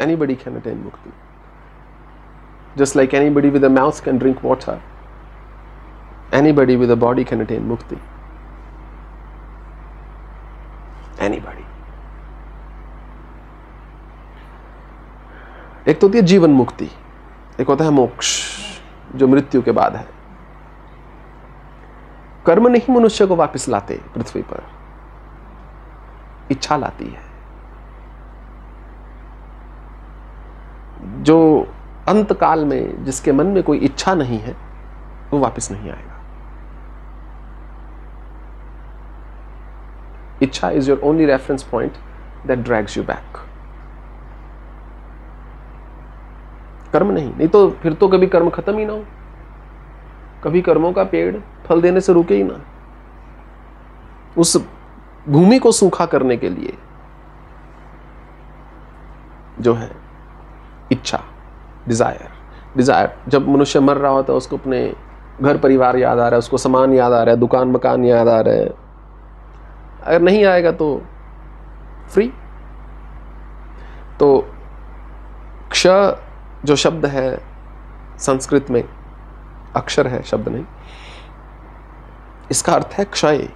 Anybody can attain mukti. Just like anybody with a mouth can drink water, anybody with a body can attain mukti. Anybody. एक तो होती है जीवन मुक्ति, एक होता है मोक्ष जो मृत्यु के बाद है। कर्म नहीं मनुष्य को वापस लाते पृथ्वी पर, इच्छा लाती है। जो अंत काल में जिसके मन में कोई इच्छा नहीं है वो वापस नहीं आएगा। इच्छा is your only reference point that drags you back. कर्म नहीं तो फिर तो कभी कर्म खत्म ही ना हो, कभी कर्मों का पेड़ फल देने से रुके ही ना। उस भूमि को सूखा करने के लिए जो है इच्छा, डिजायर, जब मनुष्य मर रहा होता है उसको अपने घर परिवार याद आ रहा है, उसको सामान याद आ रहा है, दुकान मकान याद आ रहा है। अगर नहीं आएगा तो फ्री। तो क्ष जो शब्द है संस्कृत में, अक्षर है शब्द नहीं, इसका अर्थ है क्षय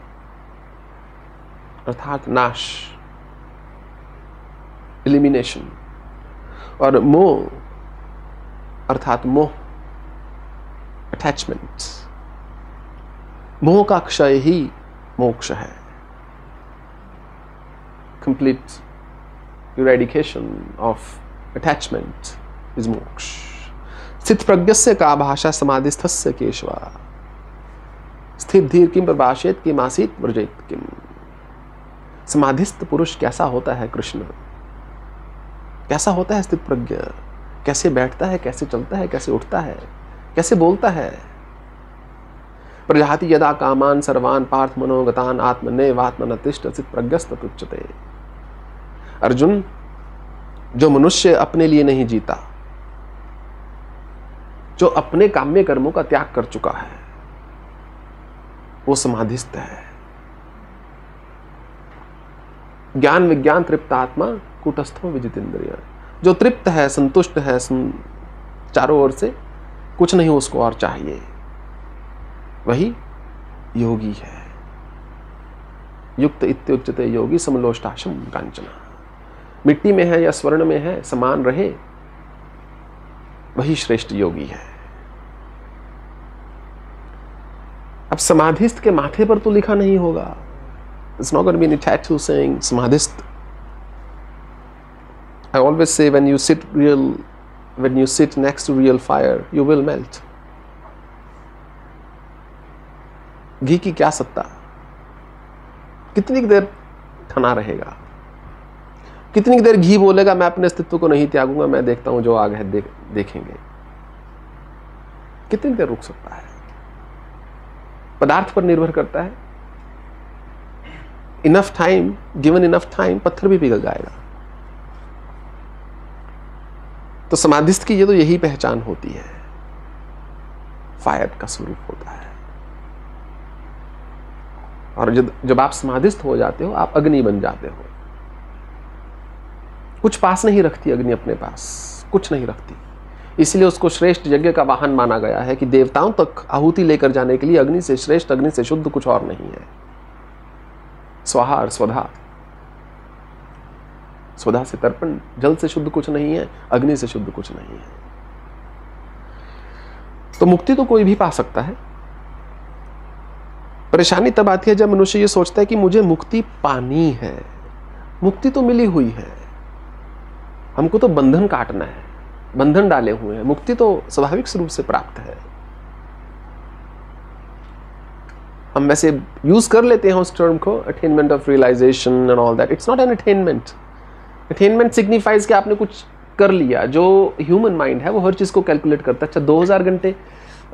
अर्थात नाश, एलिमिनेशन। और मोह अर्थात मोह, अटैचमेंट। मोह का क्षय ही मोक्ष है। Complete eradication of attachment is मोक्ष। स्थित प्रज्ञस्य का भाषा समाधिस्थस्य केशवा, स्थित धीर किम प्रभाषेत किम आसीत व्रजेत किम। समाधिस्थ पुरुष कैसा होता है कृष्ण, कैसा होता है स्थित प्रज्ञ, कैसे बैठता है, कैसे चलता है, कैसे उठता है, कैसे बोलता है। प्रजाति यदा कामान सर्वान पार्थ मनोगतान आत्मनेवात्मन तिष्ठ स्थित प्रज्ञस्त तुच्यते। अर्जुन, जो मनुष्य अपने लिए नहीं जीता, जो अपने काम्य कर्मों का त्याग कर चुका है, वो समाधिस्थ है। ज्ञान विज्ञान तृप्त आत्मा कूटस्थो विजितेंद्रिय। जो तृप्त है, संतुष्ट है, चारों ओर से कुछ नहीं उसको और चाहिए, वही योगी है। युक्त इत्युच्यते योगी समलोष्टाशम कांचना। मिट्टी में है या स्वर्ण में है, समान रहे, वही श्रेष्ठ योगी है। अब समाधिस्थ के माथे पर तो लिखा नहीं होगा। It's not going to be any tattoo saying समाधिस्थ। I always say when you sit next to real fire, you will melt. घी की क्या सत्ता, कितनी देर ठना रहेगा, कितनी देर घी बोलेगा मैं अपने अस्तित्व को नहीं त्यागूंगा, मैं देखता हूं जो आग है देखेंगे। कितनी देर रुक सकता है? पदार्थ पर निर्भर करता है। Enough time, given enough time, पत्थर भी पिघल जाएगा। तो समाधिस्थ की ये तो यही पहचान होती है, फायर का स्वरूप होता है। और जब आप समाधिस्थ हो जाते हो, आप अग्नि बन जाते हो। कुछ पास नहीं रखती अग्नि, अपने पास कुछ नहीं रखती। इसलिए उसको श्रेष्ठ यज्ञ का वाहन माना गया है कि देवताओं तक आहुति लेकर जाने के लिए अग्नि से श्रेष्ठ, अग्नि से शुद्ध कुछ और नहीं है। स्वाहा और स्वधा, स्वधा से तर्पण, जल से शुद्ध कुछ नहीं है, अग्नि से शुद्ध कुछ नहीं है। तो मुक्ति तो कोई भी पा सकता है। परेशानी तब आती है जब मनुष्य ये सोचता है कि मुझे मुक्ति पानी है। मुक्ति तो मिली हुई है, हमको तो बंधन काटना है, बंधन डाले हुए हैं। मुक्ति तो स्वाभाविक रूप से प्राप्त है। हम वैसे यूज कर लेते हैं उस टर्म को, attainment of realisation and all that. It's not an attainment. Attainment signifies कि आपने कुछ कर लिया। जो ह्यूमन माइंड है वो हर चीज को कैलकुलेट करता है। अच्छा 2000 घंटे,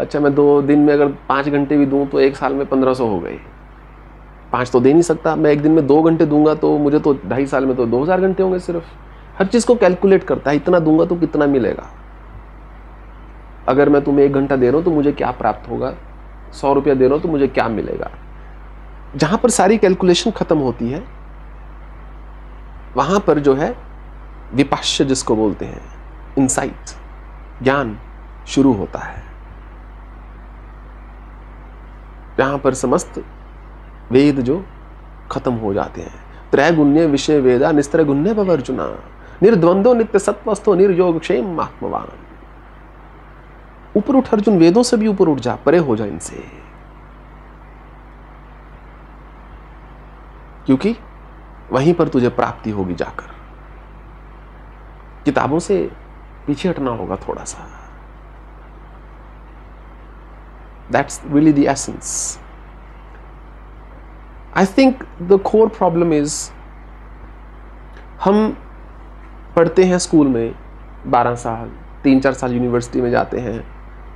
अच्छा मैं 2 दिन में अगर 5 घंटे भी दूं तो 1 साल में 1500 हो गए। 5 तो दे नहीं सकता, मैं 1 दिन में 2 घंटे दूंगा तो मुझे तो 2.5 साल में तो 2000 घंटे होंगे सिर्फ। हर चीज को कैलकुलेट करता है, इतना दूंगा तो कितना मिलेगा। अगर मैं तुम्हें 1 घंटा दे रहा हूं तो मुझे क्या प्राप्त होगा, 100 रुपया दे रहा हूं तो मुझे क्या मिलेगा। जहां पर सारी कैलकुलेशन खत्म होती है वहां पर जो है विपाश्य जिसको बोलते हैं, इंसाइट, ज्ञान शुरू होता है, यहां पर समस्त वेद जो खत्म हो जाते हैं। त्रैगुण्य विषय वेदा निस्त्रगुण्य भवर्जुना निर्द्वंदो नित्य सत्वस्थो निर्योग क्षेम आत्मवान। ऊपर उठ अर्जुन, वेदों से भी ऊपर उठ जा, परे हो जा इनसे, क्योंकि वहीं पर तुझे प्राप्ति होगी जाकर। किताबों से पीछे हटना होगा थोड़ा सा। That's really the essence. I think the core problem is, हम पढ़ते हैं स्कूल में 12 साल, 3-4 साल यूनिवर्सिटी में जाते हैं,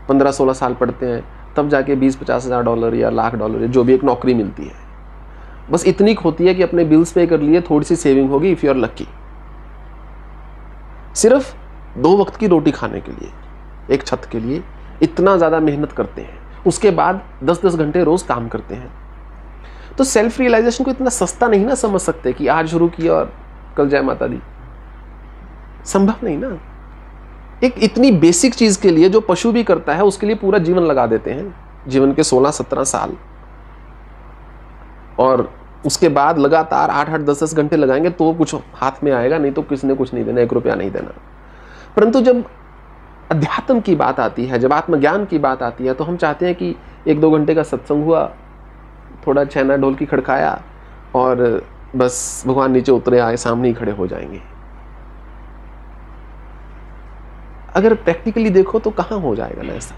15-16 साल पढ़ते हैं, तब जाके $20-50 हज़ार डॉलर या $1,00,000 जो भी एक नौकरी मिलती है। बस इतनी होती है कि अपने बिल्स पे कर लिए, थोड़ी सी सेविंग होगी इफ़ यू आर लकी, सिर्फ 2 वक्त की रोटी खाने के लिए, एक छत के लिए इतना ज़्यादा मेहनत करते हैं। उसके बाद 10-10 घंटे रोज़ काम करते हैं। तो सेल्फ रियलाइजेशन को इतना सस्ता नहीं ना समझ सकते कि आज शुरू किया और कल जय माता दी, संभव नहीं ना। एक इतनी बेसिक चीज के लिए जो पशु भी करता है उसके लिए पूरा जीवन लगा देते हैं, जीवन के 16-17 साल, और उसके बाद लगातार 8-8, 10-10 घंटे लगाएंगे तो कुछ हाथ में आएगा, नहीं तो किसी ने कुछ नहीं देना, 1 रुपया नहीं देना। परंतु जब अध्यात्म की बात आती है, जब आत्मज्ञान की बात आती है, तो हम चाहते हैं कि 1-2 घंटे का सत्संग हुआ, थोड़ा छैना ढोलकी खड़काया और बस भगवान नीचे उतरे आए, सामने ही खड़े हो जाएंगे। अगर प्रैक्टिकली देखो तो कहां हो जाएगा ना ऐसा।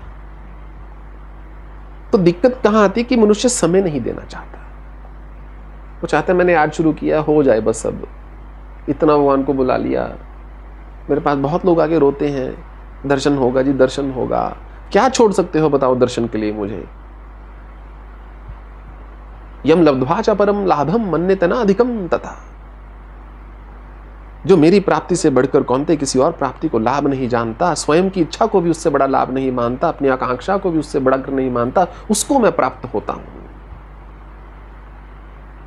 तो दिक्कत कहां आती है कि मनुष्य समय नहीं देना चाहता। वो चाहता है मैंने आज शुरू किया, हो जाए बस, अब इतना भगवान को बुला लिया। मेरे पास बहुत लोग आगे रोते हैं, दर्शन होगा जी, दर्शन होगा। क्या छोड़ सकते हो बताओ दर्शन के लिए मुझे? यम लब्ध्वा च परम लाभम मन्यते न अधिकम तथा। जो मेरी प्राप्ति से बढ़कर कौनते किसी और प्राप्ति को लाभ नहीं जानता, स्वयं की इच्छा को भी उससे बड़ा लाभ नहीं मानता, अपनी आकांक्षा को भी उससे बढ़कर नहीं मानता, उसको मैं प्राप्त होता हूं।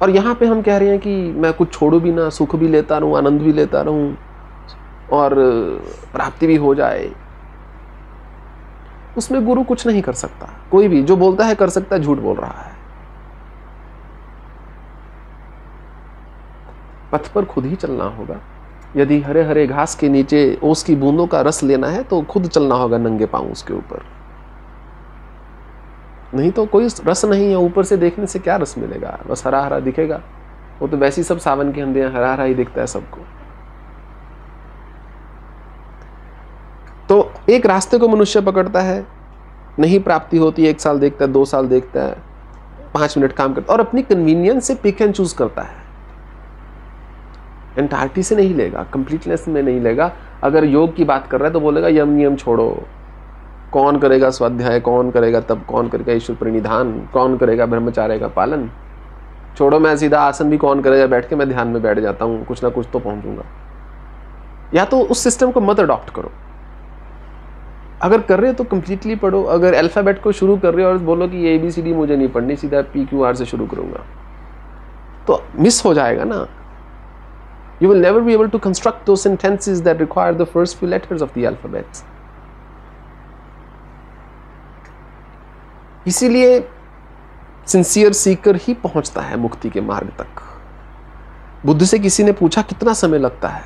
और यहां पे हम कह रहे हैं कि मैं कुछ छोड़ू भी ना, सुख भी लेता रहूं, आनंद भी लेता रहूं और प्राप्ति भी हो जाए। उसमें गुरु कुछ नहीं कर सकता। कोई भी जो बोलता है कर सकता है, झूठ बोल रहा है। पथ पर खुद ही चलना होगा। यदि हरे हरे घास के नीचे ओस की बूंदों का रस लेना है तो खुद चलना होगा नंगे पांव उसके ऊपर, नहीं तो कोई रस नहीं है। ऊपर से देखने से क्या रस मिलेगा? बस हरा हरा दिखेगा। वो तो वैसे ही सब सावन के अंधे हरा हरा ही दिखता है सबको। तो एक रास्ते को मनुष्य पकड़ता है, नहीं प्राप्ति होती, 1 साल देखता है, 2 साल देखता है, 5 मिनट काम करता है और अपनी कन्वीनियंस से पिक एंड चूज करता है। एंटायरिटी से नहीं लेगा, कंप्लीटनेस में नहीं लेगा। अगर योग की बात कर रहा है तो बोलेगा यम नियम छोड़ो, कौन करेगा स्वाध्याय, कौन करेगा तब, कौन करेगा ईश्वर प्रणिधान, कौन करेगा ब्रह्मचार्य का पालन, छोड़ो, मैं सीधा आसन भी कौन करेगा, बैठ के मैं ध्यान में बैठ जाता हूँ, कुछ ना कुछ तो पहुंचूंगा। या तो उस सिस्टम को मत अडॉप्ट करो। अगर कर रहे हो तो कंप्लीटली पढ़ो। अगर अल्फाबेट को शुरू कर रहे हो और बोलो कि ये ABCD मुझे नहीं पढ़नी, सीधा PQR से शुरू करूंगा, तो मिस हो जाएगा ना। You will never be able to construct those sentences that require the first few letters of the alphabet. इसीलिए सिंसियर सीकर ही पहुंचता है मुक्ति के मार्ग तक। बुद्ध से किसी ने पूछा कितना समय लगता है,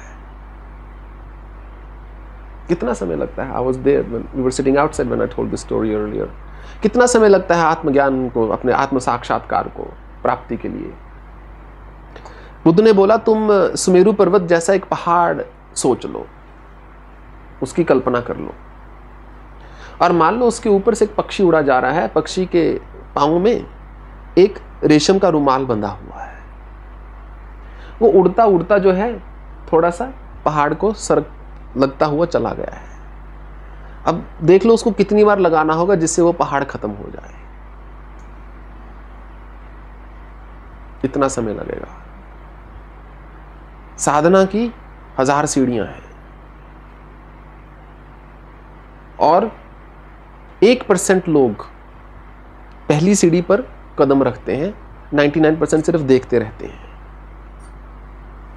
कितना समय लगता है? I was there when we were sitting outside when I told this story earlier. कितना समय लगता है आत्मज्ञान को, अपने आत्म साक्षात्कार को प्राप्ति के लिए? बुद्ध ने बोला तुम सुमेरु पर्वत जैसा एक पहाड़ सोच लो, उसकी कल्पना कर लो और मान लो उसके ऊपर से एक पक्षी उड़ा जा रहा है। पक्षी के पांवों में एक रेशम का रुमाल बंधा हुआ है। वो उड़ता उड़ता जो है थोड़ा सा पहाड़ को सरक लगता हुआ चला गया है। अब देख लो उसको कितनी बार लगाना होगा जिससे वो पहाड़ खत्म हो जाए। इतना समय लगेगा। साधना की 1000 सीढ़ियां हैं और 1% लोग पहली सीढ़ी पर कदम रखते हैं, 99% सिर्फ देखते रहते हैं।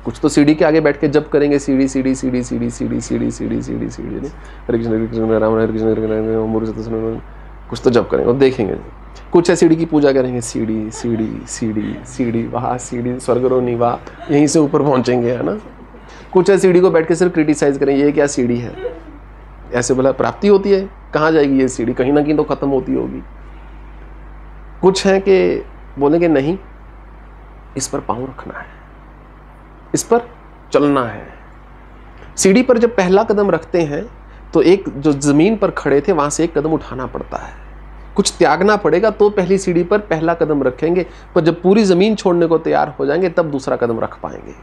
कुछ तो सीढ़ी के आगे बैठ के जप करेंगे, सीढ़ी सीढ़ी सीढ़ी सीढ़ी सीढ़ी सीढ़ी सीढ़ी सीढ़ी सीढ़ी, हरे कृष्ण राम हरे कृष्ण हरे कृष्ण, कुछ तो जप करेंगे और देखेंगे। कुछ है सीढ़ी की पूजा करेंगे, सीढ़ी सीढ़ी सीढ़ी सीढ़ी, वहाँ सीढ़ी स्वर्गरोनी, वाह यहीं से ऊपर पहुँचेंगे, है ना। कुछ है सीढ़ी को बैठ के सिर्फ क्रिटिसाइज करेंगे, ये क्या सीढ़ी है, ऐसे बोला प्राप्ति होती है, कहाँ जाएगी ये सीढ़ी, कहीं ना कहीं तो खत्म होती होगी। कुछ है कि बोलेंगे नहीं, इस पर पाँव रखना है, इस पर चलना है। सीढ़ी पर जब पहला कदम रखते हैं तो एक जो जमीन पर खड़े थे वहां से एक कदम उठाना पड़ता है, कुछ त्यागना पड़ेगा तो पहली सीढ़ी पर पहला कदम रखेंगे, पर जब पूरी जमीन छोड़ने को तैयार हो जाएंगे तब दूसरा कदम रख पाएंगे।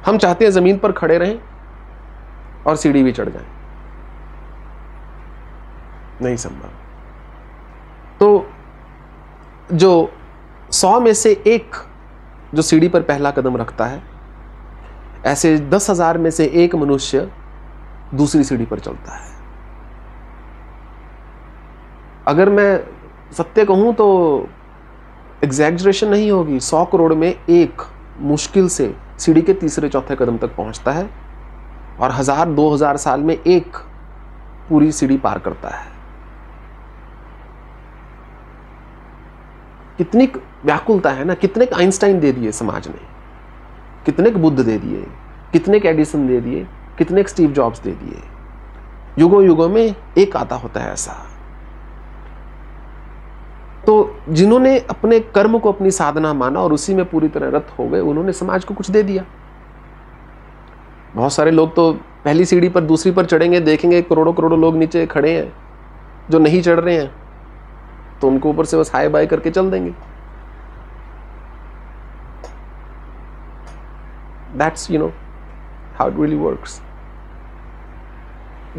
हम चाहते हैं जमीन पर खड़े रहें और सीढ़ी भी चढ़ जाए, नहीं संभव। तो जो 100 में से एक जो सीढ़ी पर पहला कदम रखता है, ऐसे 10,000 में से एक मनुष्य दूसरी सीढ़ी पर चलता है। अगर मैं सत्य कहूं तो एग्जैजरेशन नहीं होगी, 100 करोड़ में एक मुश्किल से सीढ़ी के तीसरे चौथे कदम तक पहुंचता है और 1000-2000 साल में एक पूरी सीढ़ी पार करता है। कितनी व्याकुलता है ना, कितने आइंस्टाइन दे दिए समाज ने, कितने बुद्ध दे दिए, कितने एडिसन दे दिए, कितने स्टीव जॉब्स दे दिए। युगों युगों में एक आता होता है ऐसा। तो जिन्होंने अपने कर्म को अपनी साधना माना और उसी में पूरी तरह रत हो गए, उन्होंने समाज को कुछ दे दिया। बहुत सारे लोग तो पहली सीढ़ी पर दूसरी पर चढ़ेंगे, देखेंगे करोड़ों करोड़ों लोग नीचे खड़े हैं जो नहीं चढ़ रहे हैं, तो उनको ऊपर से बस हाय बाय करके चल देंगे। That's, how it really works.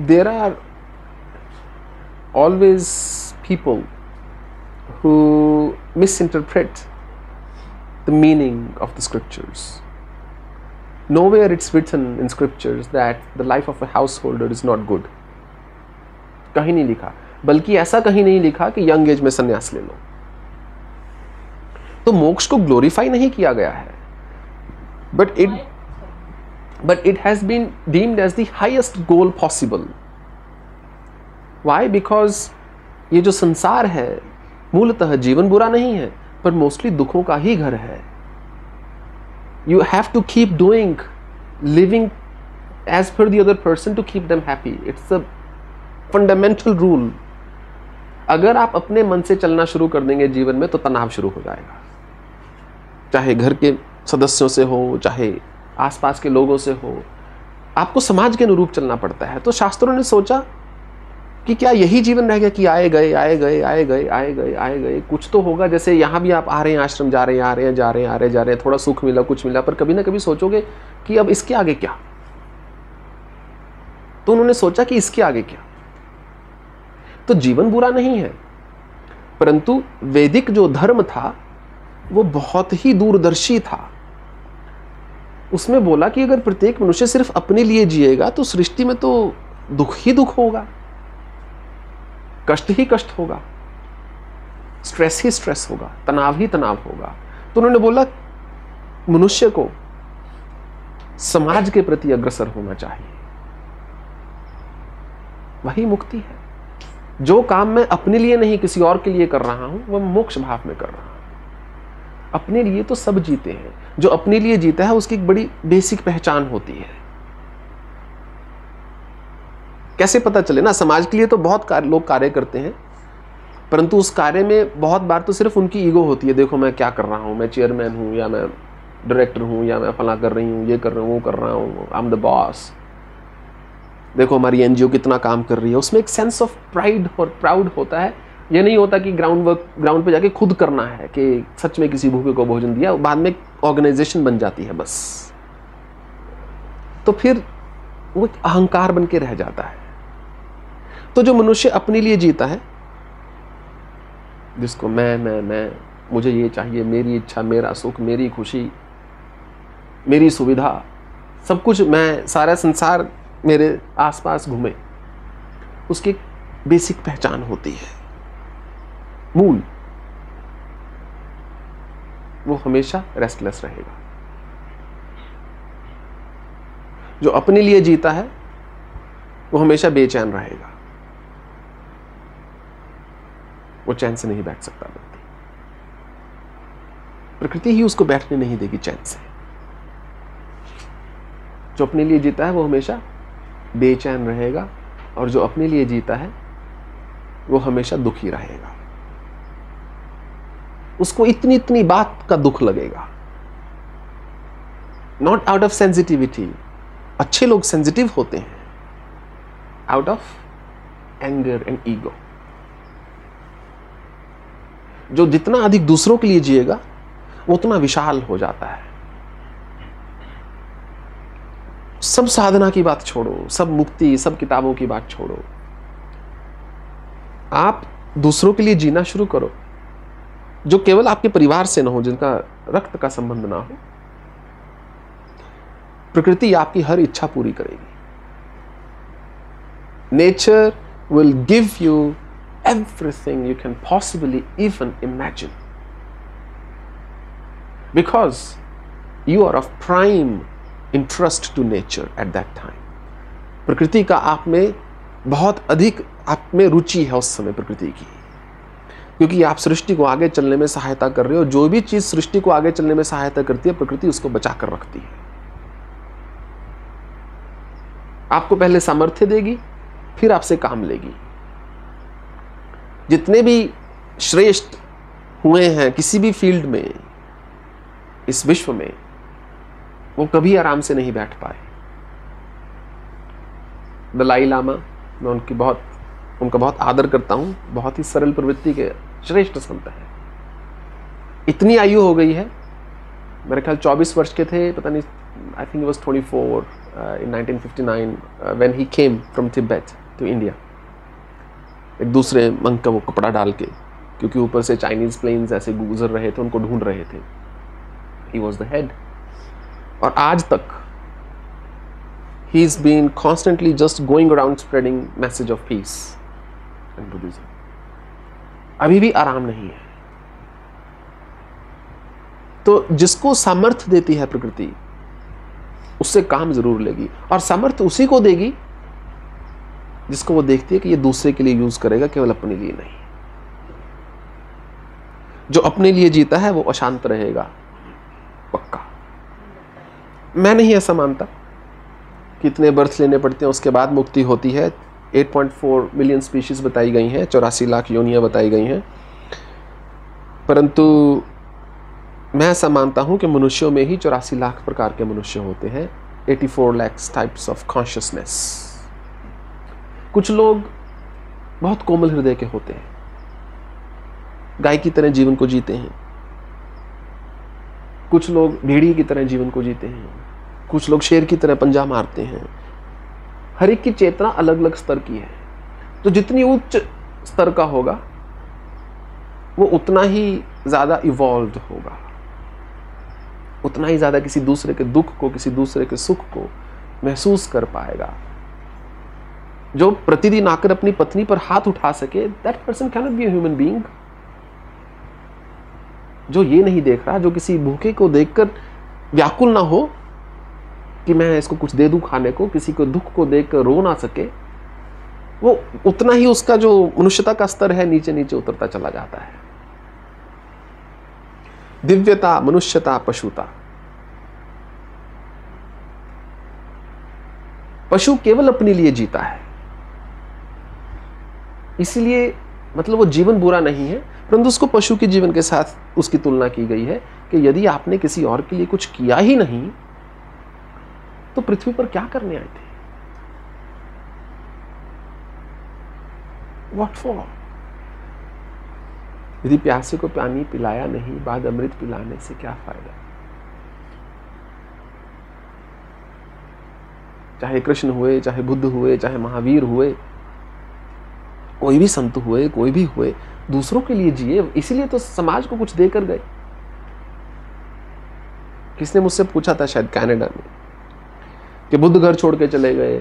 There are always people who misinterpret the meaning of the scriptures. Nowhere it's written in scriptures that the life of a householder is not good. कहीं नहीं लिखा, बल्कि ऐसा कहीं नहीं लिखा कि यंग एज में संन्यास ले लो। तो मोक्ष को ग्लोरीफाई नहीं किया गया है, but it has been deemed as the highest goal possible. Why? Because ये जो संसार है मूलतः जीवन बुरा नहीं है, पर मोस्टली दुखों का ही घर है। You have to keep doing, living as per the other person to keep them happy. It's a fundamental rule. अगर आप अपने मन से चलना शुरू कर देंगे जीवन में तो तनाव शुरू हो जाएगा, चाहे घर के सदस्यों से हो, चाहे आसपास के लोगों से हो। आपको समाज के अनुरूप चलना पड़ता है। तो शास्त्रों ने सोचा कि क्या यही जीवन रह गया कि आए गए आए गए आए गए आए गए आए गए, कुछ तो होगा। जैसे यहाँ भी आप आ रहे हैं, आश्रम जा रहे हैं, आ रहे हैं, जा रहे हैं, आ रहे जा रहे हैं, थोड़ा सुख मिला, कुछ मिला, पर कभी ना कभी सोचोगे कि अब इसके आगे क्या। तो उन्होंने सोचा कि इसके आगे क्या। तो जीवन बुरा नहीं है, परंतु वैदिक जो धर्म था वो बहुत ही दूरदर्शी था। उसमें बोला कि अगर प्रत्येक मनुष्य सिर्फ अपने लिए जिएगा तो सृष्टि में तो दुख ही दुख होगा, कष्ट ही कष्ट होगा, स्ट्रेस ही स्ट्रेस होगा, तनाव ही तनाव होगा। तो उन्होंने बोला मनुष्य को समाज के प्रति अग्रसर होना चाहिए, वही मुक्ति है। जो काम मैं अपने लिए नहीं किसी और के लिए कर रहा हूं वह मोक्ष भाव में कर रहा हूं। अपने लिए तो सब जीते हैं, जो अपने लिए जीता है उसकी एक बड़ी बेसिक पहचान होती है। कैसे पता चले ना, समाज के लिए तो बहुत लोग कार्य करते हैं, परंतु उस कार्य में बहुत बार तो सिर्फ उनकी ईगो होती है। देखो मैं क्या कर रहा हूं, मैं चेयरमैन हूं, या मैं डायरेक्टर हूं, या मैं फला कर रही हूं, ये कर रहा हूं, वो कर रहा हूं, आई एम द बॉस। देखो हमारी एनजीओ कितना काम कर रही है। उसमें एक सेंस ऑफ प्राइड और प्राउड होता है। ये नहीं होता कि ग्राउंड पे जाके खुद करना है कि सच में किसी भूखे को भोजन दिया, बाद में ऑर्गेनाइजेशन बन जाती है बस। तो फिर वो एक अहंकार बन के रह जाता है। तो जो मनुष्य अपने लिए जीता है, जिसको मैं मुझे ये चाहिए, मेरी इच्छा, मेरा सुख, मेरी खुशी, मेरी सुविधा, सब कुछ मैं, सारा संसार मेरे आसपास घूमे, उसकी एक बेसिक पहचान होती है, मूल। वो हमेशा रेस्टलेस रहेगा। जो अपने लिए जीता है वो हमेशा बेचैन रहेगा, वो चैन से नहीं बैठ सकता व्यक्ति। प्रकृति ही उसको बैठने नहीं देगी चैन से। जो अपने लिए जीता है वो हमेशा बेचैन रहेगा, और जो अपने लिए जीता है वो हमेशा दुखी रहेगा। उसको इतनी इतनी बात का दुख लगेगा, नॉट आउट ऑफ सेंसिटिविटी। अच्छे लोग सेंसिटिव होते हैं, out of anger and ego. जो जितना अधिक दूसरों के लिए जिएगा वो उतना विशाल हो जाता है। सब साधना की बात छोड़ो, सब मुक्ति, सब किताबों की बात छोड़ो, आप दूसरों के लिए जीना शुरू करो, जो केवल आपके परिवार से ना हो, जिनका रक्त का संबंध ना हो। प्रकृति आपकी हर इच्छा पूरी करेगी। Nature will give you everything you can possibly even imagine, because you are of prime interest to nature at that time. प्रकृति का आप में बहुत अधिक आप में रुचि है उस समय प्रकृति की, क्योंकि आप सृष्टि को आगे चलने में सहायता कर रहे हो। जो भी चीज सृष्टि को आगे चलने में सहायता करती है, प्रकृति उसको बचा कर रखती है। आपको पहले सामर्थ्य देगी, फिर आपसे काम लेगी। जितने भी श्रेष्ठ हुए हैं किसी भी फील्ड में इस विश्व में, वो कभी आराम से नहीं बैठ पाए। दलाई लामा, मैं उनका बहुत आदर करता हूं, बहुत ही सरल प्रवृत्ति के श्रेष्ठ संत हैं। इतनी आयु हो गई है, मेरे ख्याल 24 वर्ष के थे, पता नहीं, I think was 24 in 1959 when he came from Tibet to India। एक दूसरे मंक का वो कपड़ा डाल के, क्योंकि ऊपर से चाइनीज प्लेन्स ऐसे गुजर रहे थे, उनको ढूंढ रहे थे। He was the head। और आज तक he's been constantly just going around spreading message of peace and Buddhism। अभी भी आराम नहीं है। तो जिसको सामर्थ्य देती है प्रकृति, उससे काम जरूर लेगी, और सामर्थ्य उसी को देगी जिसको वो देखती है कि ये दूसरे के लिए यूज करेगा, केवल अपने लिए नहीं। जो अपने लिए जीता है वो अशांत रहेगा, पक्का। मैं नहीं ऐसा मानता कि इतने बर्थ लेने पड़ते हैं उसके बाद मुक्ति होती है। 8.4 मिलियन स्पीशीज बताई गई हैं, 84 लाख योनियां बताई गई हैं, परंतु मैं ऐसा मानता हूं कि मनुष्यों में ही 84 लाख प्रकार के मनुष्य होते हैं। 84 lakhs टाइप्स ऑफ कॉन्शियसनेस। कुछ लोग बहुत कोमल हृदय के होते हैं, गाय की तरह जीवन को जीते हैं। कुछ लोग भेड़िए की तरह जीवन को जीते हैं, कुछ लोग शेर की तरह पंजा मारते हैं। हर एक की चेतना अलग अलग स्तर की है। तो जितनी उच्च स्तर का होगा वो उतना ही ज्यादा इवॉल्व होगा, उतना ही ज्यादा किसी दूसरे के दुख को, किसी दूसरे के सुख को महसूस कर पाएगा। जो प्रतिदिन आकर अपनी पत्नी पर हाथ उठा सके, that person can not be a human being. जो ये नहीं देख रहा, जो किसी भूखे को देखकर व्याकुल ना हो कि मैं इसको कुछ दे दूं खाने को, किसी को दुख को देखकर रो ना सके, वो उतना ही उसका जो मनुष्यता का स्तर है नीचे नीचे उतरता चला जाता है। दिव्यता, मनुष्यता, पशुता। पशु केवल अपने लिए जीता है, इसलिए मतलब वो जीवन बुरा नहीं है, परंतु उसको पशु के जीवन के साथ उसकी तुलना की गई है कि यदि आपने किसी और के लिए कुछ किया ही नहीं तो पृथ्वी पर क्या करने आए थे? What for? यदि प्यासे को पानी पिलाया नहीं, बाद अमृत पिलाने से क्या फायदा? चाहे कृष्ण हुए, चाहे बुद्ध हुए, चाहे महावीर हुए, कोई भी संत हुए, कोई भी हुए, दूसरों के लिए जिए, इसीलिए तो समाज को कुछ देकर गए। किसने मुझसे पूछा था शायद कनाडा में कि बुद्ध घर छोड़ के चले गए,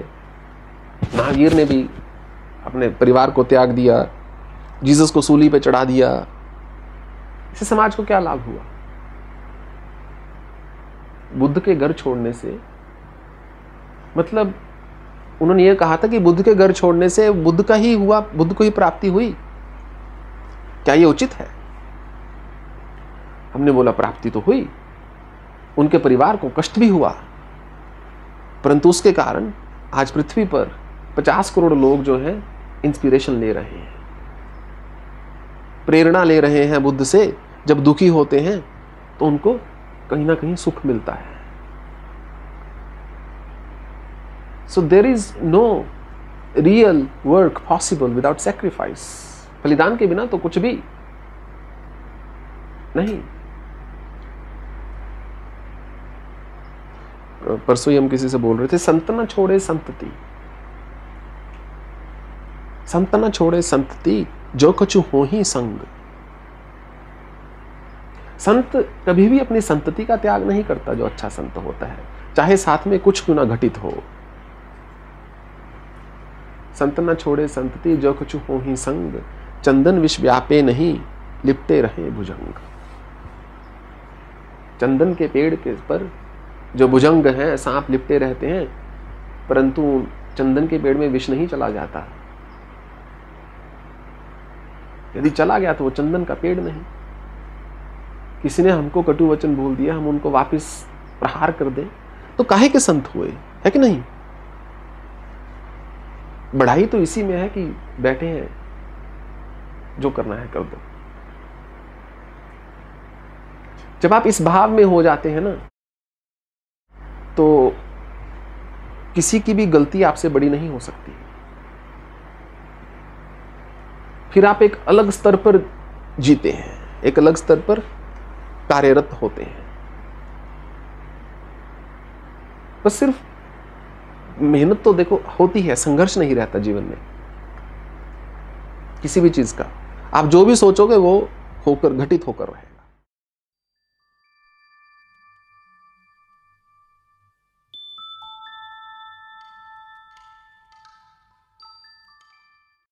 महावीर ने भी अपने परिवार को त्याग दिया, जीसस को सूली पे चढ़ा दिया, इससे समाज को क्या लाभ हुआ? बुद्ध के घर छोड़ने से मतलब उन्होंने ये कहा था कि बुद्ध के घर छोड़ने से बुद्ध का ही हुआ, बुद्ध को ही प्राप्ति हुई। क्या ये उचित है? हमने बोला प्राप्ति तो हुई, उनके परिवार को कष्ट भी हुआ, परंतु उसके कारण आज पृथ्वी पर 50 करोड़ लोग जो हैं इंस्पिरेशन ले रहे हैं, प्रेरणा ले रहे हैं बुद्ध से। जब दुखी होते हैं तो उनको कहीं ना कहीं सुख मिलता है। So there is no real work possible without sacrifice. बलिदान के बिना तो कुछ भी नहीं। परसों ही हम किसी से बोल रहे थे, संत न छोड़े संतति, संत न छोड़े संतति, जो कछु हो ही संग। संत कभी भी अपनी संतति का त्याग नहीं करता जो अच्छा संत होता है, चाहे साथ में कुछ क्यों ना घटित हो। संत न छोड़े संतति, जो कछु हो ही संग, चंदन विष व्यापे नहीं, लिपटे रहे भुजंग। चंदन के पेड़ के पर जो भुजंग हैं, सांप लिपटे रहते हैं, परंतु चंदन के पेड़ में विष नहीं चला जाता। यदि चला गया तो वो चंदन का पेड़ नहीं। किसी ने हमको कटु वचन बोल दिया, हम उनको वापस प्रहार कर दें तो काहे के संत हुए, है कि नहीं? बढ़ाई तो इसी में है कि बैठे हैं, जो करना है कर दो। जब आप इस भाव में हो जाते हैं ना, तो किसी की भी गलती आपसे बड़ी नहीं हो सकती। फिर आप एक अलग स्तर पर जीते हैं, एक अलग स्तर पर कार्यरत होते हैं। बस सिर्फ मेहनत तो देखो होती है, संघर्ष नहीं रहता जीवन में किसी भी चीज का। आप जो भी सोचोगे वो होकर, घटित होकर रहे।